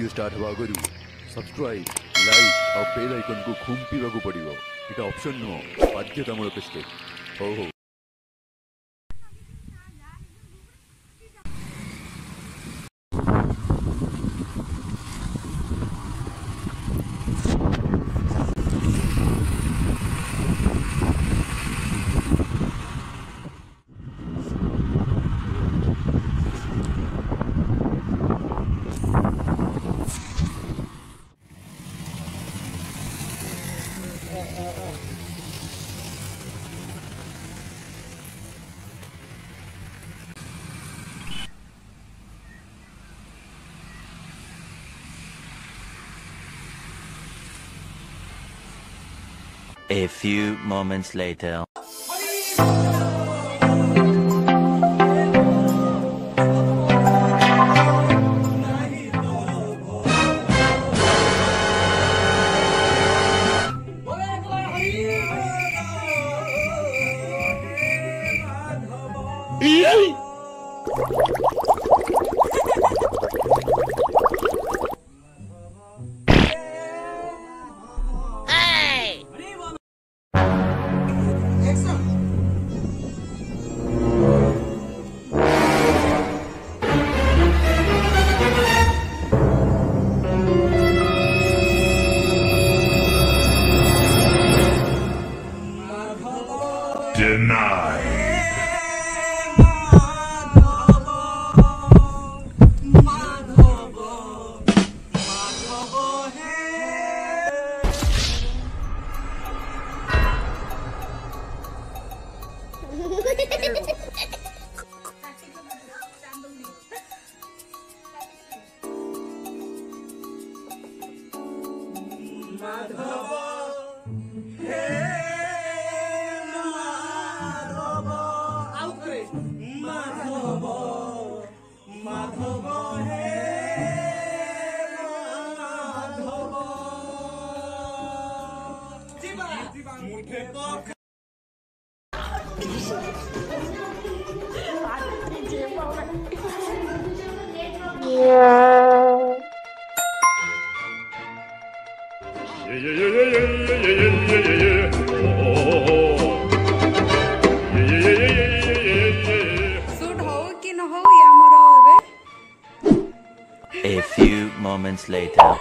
Video start हवा आगु subscribe like और बेल आइकन को खुंपीवा को पड़िबो इटा ऑप्शन नो बाध्यतामूलक स्टेप हो। A few moments later. Denied. A few moments later.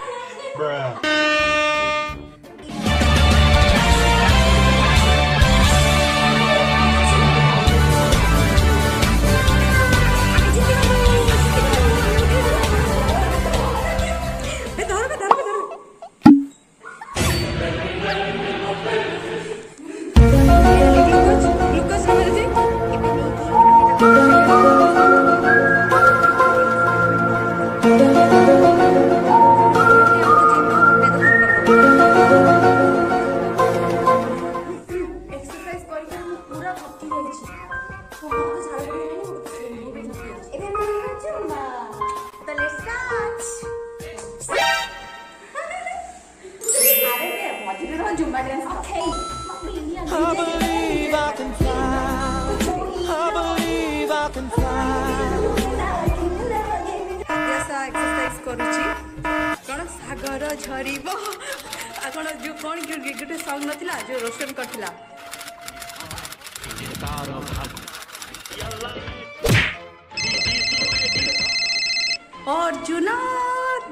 Bruh. Exercise करूची कौन सागर झरीब कौन जो कौन गोटे सॉन्ग नथिला जो रोशन करथिला अर्जुन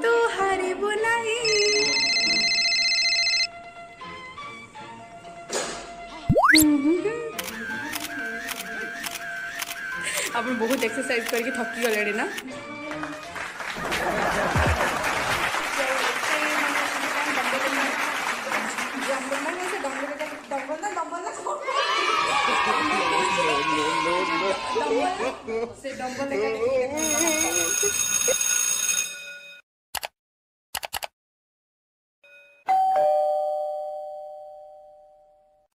तू हारिबु नाही आप बहुत एक्सरसाइज करके थकी गले ना से डंबल